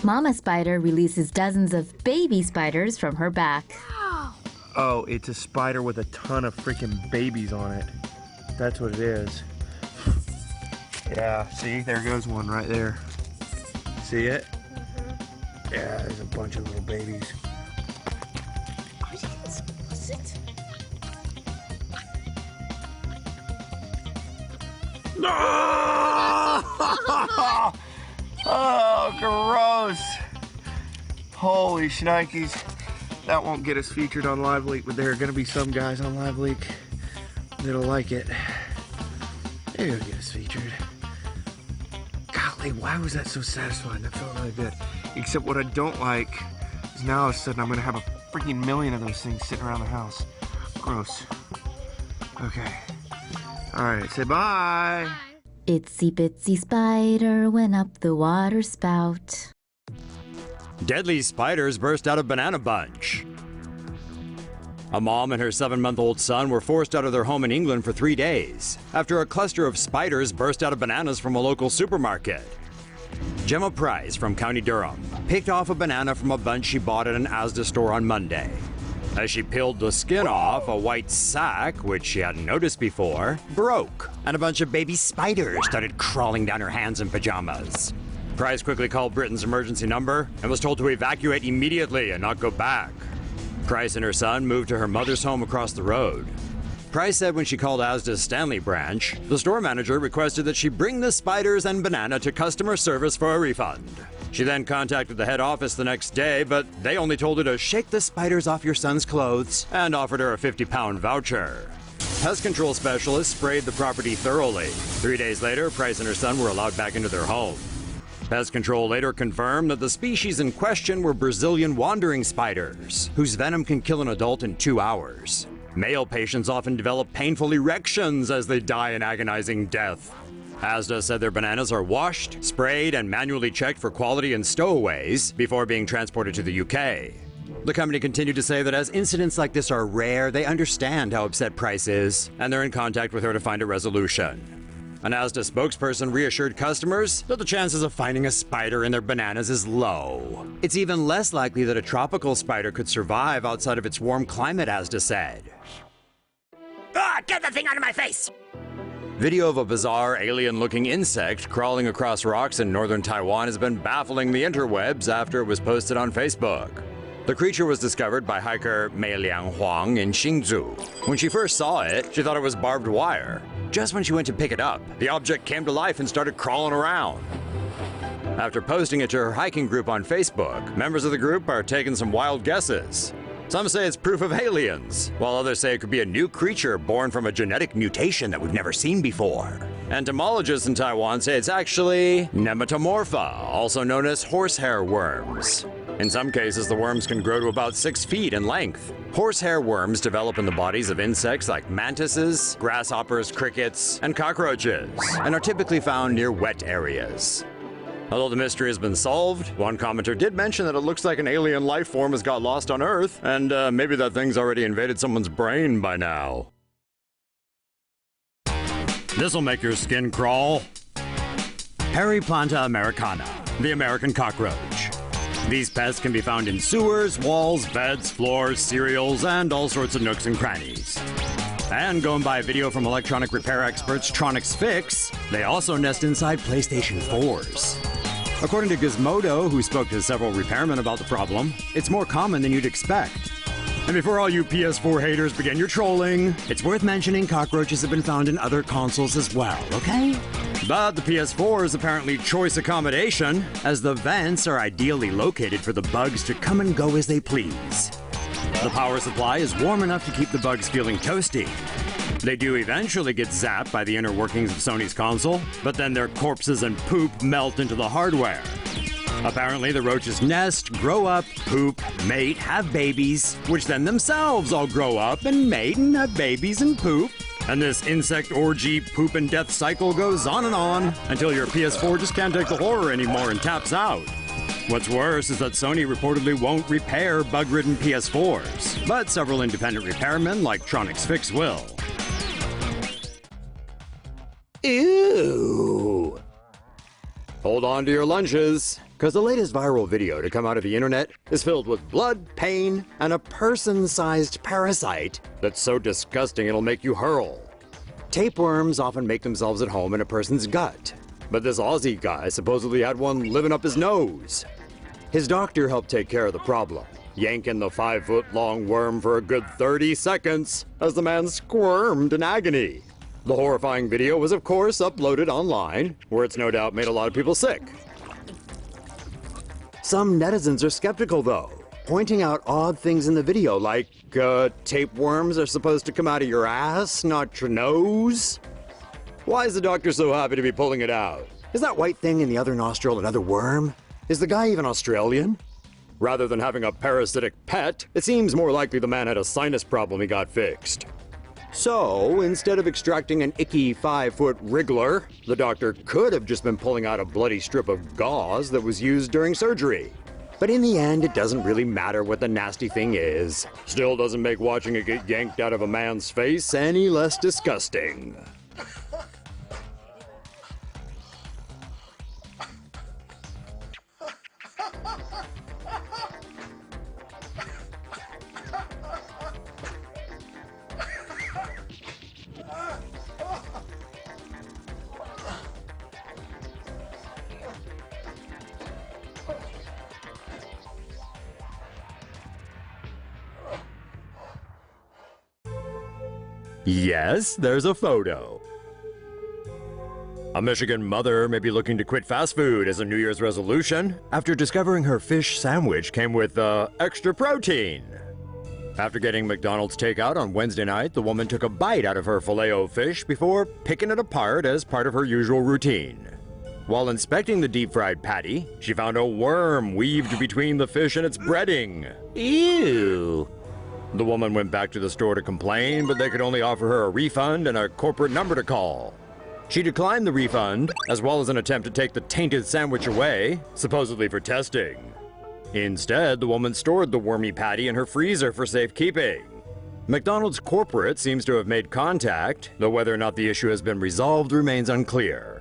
Mama spider releases dozens of baby spiders from her back. Oh, it's a spider with a ton of freaking babies on it. That's what it is. Yeah, see, there goes one right there. See it? Yeah, there's a bunch of little babies. Are you explicit? No! Oh, gross! Holy shnikes. That won't get us featured on Live Leak, but there are going to be some guys on Live Leak that'll like it. They're going to get us featured. Golly, why was that so satisfying? That felt really good. Except what I don't like is now all of a sudden I'm going to have a freaking million of those things sitting around the house. Gross. Okay. Alright, say bye. Itsy bitsy spider went up the water spout. Deadly spiders burst out of banana bunch. A mom and her 7-month-old son were forced out of their home in England for 3 days after a cluster of spiders burst out of bananas from a local supermarket. Gemma Price from County Durham picked off a banana from a bunch she bought at an Asda store on Monday. As she peeled the skin off, a white sack, which she hadn't noticed before, broke, and a bunch of baby spiders started crawling down her hands in pajamas. Price quickly called Britain's emergency number and was told to evacuate immediately and not go back. Price and her son moved to her mother's home across the road. Price said when she called Asda's Stanley branch, the store manager requested that she bring the spiders and banana to customer service for a refund. She then contacted the head office the next day, but they only told her to shake the spiders off your son's clothes and offered her a £50 voucher. Pest control specialists sprayed the property thoroughly. 3 days later, Price and her son were allowed back into their home. Pest control later confirmed that the species in question were Brazilian wandering spiders, whose venom can kill an adult in 2 hours. Male patients often develop painful erections as they die an agonizing death. Asda said their bananas are washed, sprayed, and manually checked for quality and stowaways before being transported to the UK. The company continued to say that as incidents like this are rare, they understand how upset Price is, and they're in contact with her to find a resolution. An Asda spokesperson reassured customers that the chances of finding a spider in their bananas is low. It's even less likely that a tropical spider could survive outside of its warm climate, Asda said. Ah, get the thing out of my face! Video of a bizarre alien-looking insect crawling across rocks in northern Taiwan has been baffling the interwebs after it was posted on Facebook. The creature was discovered by hiker Mei Liang Huang in Xingzhou. When she first saw it, she thought it was barbed wire. Just when she went to pick it up, the object came to life and started crawling around. After posting it to her hiking group on Facebook, members of the group are taking some wild guesses. Some say it's proof of aliens, while others say it could be a new creature born from a genetic mutation that we've never seen before. Entomologists in Taiwan say it's actually Nematomorpha, also known as horsehair worms. In some cases, the worms can grow to about 6 feet in length. Horsehair worms develop in the bodies of insects like mantises, grasshoppers, crickets, and cockroaches, and are typically found near wet areas. Although the mystery has been solved, one commenter did mention that it looks like an alien life form has got lost on Earth, and maybe that thing's already invaded someone's brain by now. This'll make your skin crawl. Periplanta americana, the American cockroach. These pests can be found in sewers, walls, beds, floors, cereals, and all sorts of nooks and crannies. And going by a video from electronic repair experts Tronix Fix, they also nest inside PlayStation 4s. According to Gizmodo, who spoke to several repairmen about the problem, it's more common than you'd expect. And before all you PS4 haters begin your trolling, it's worth mentioning cockroaches have been found in other consoles as well, okay? But the PS4 is apparently choice accommodation, as the vents are ideally located for the bugs to come and go as they please. The power supply is warm enough to keep the bugs feeling toasty. They do eventually get zapped by the inner workings of Sony's console, but then their corpses and poop melt into the hardware. Apparently, the roaches nest, grow up, poop, mate, have babies, which then themselves all grow up and mate and have babies and poop. And this insect orgy, poop and death cycle goes on until your PS4 just can't take the horror anymore and taps out. What's worse is that Sony reportedly won't repair bug-ridden PS4s, but several independent repairmen like Tronix Fix will. Ew. hold on to your lunches, because the latest viral video to come out of the internet is filled with blood, pain, and a person-sized parasite that's so disgusting it'll make you hurl. Tapeworms often make themselves at home in a person's gut, but this Aussie guy supposedly had one living up his nose. His doctor helped take care of the problem, yanking the 5-foot-long worm for a good 30 seconds as the man squirmed in agony. The horrifying video was, of course, uploaded online, where it's no doubt made a lot of people sick. Some netizens are skeptical, though, pointing out odd things in the video, like, tapeworms are supposed to come out of your ass, not your nose? Why is the doctor so happy to be pulling it out? Is that white thing in the other nostril another worm? Is the guy even Australian? Rather than having a parasitic pet, it seems more likely the man had a sinus problem he got fixed. So, instead of extracting an icky 5-foot wriggler, the doctor could have just been pulling out a bloody strip of gauze that was used during surgery. But in the end, it doesn't really matter what the nasty thing is. Still doesn't make watching it get yanked out of a man's face any less disgusting. Yes, there's a photo. A Michigan mother may be looking to quit fast food as a New Year's resolution after discovering her fish sandwich came with extra protein. After getting McDonald's takeout on Wednesday night, the woman took a bite out of her filet-o-fish before picking it apart as part of her usual routine. While inspecting the deep-fried patty, she found a worm weaved between the fish and its breading. Ew! The woman went back to the store to complain, but they could only offer her a refund and a corporate number to call. She declined the refund, as well as an attempt to take the tainted sandwich away, supposedly for testing. Instead, the woman stored the wormy patty in her freezer for safekeeping. McDonald's corporate seems to have made contact, though whether or not the issue has been resolved remains unclear.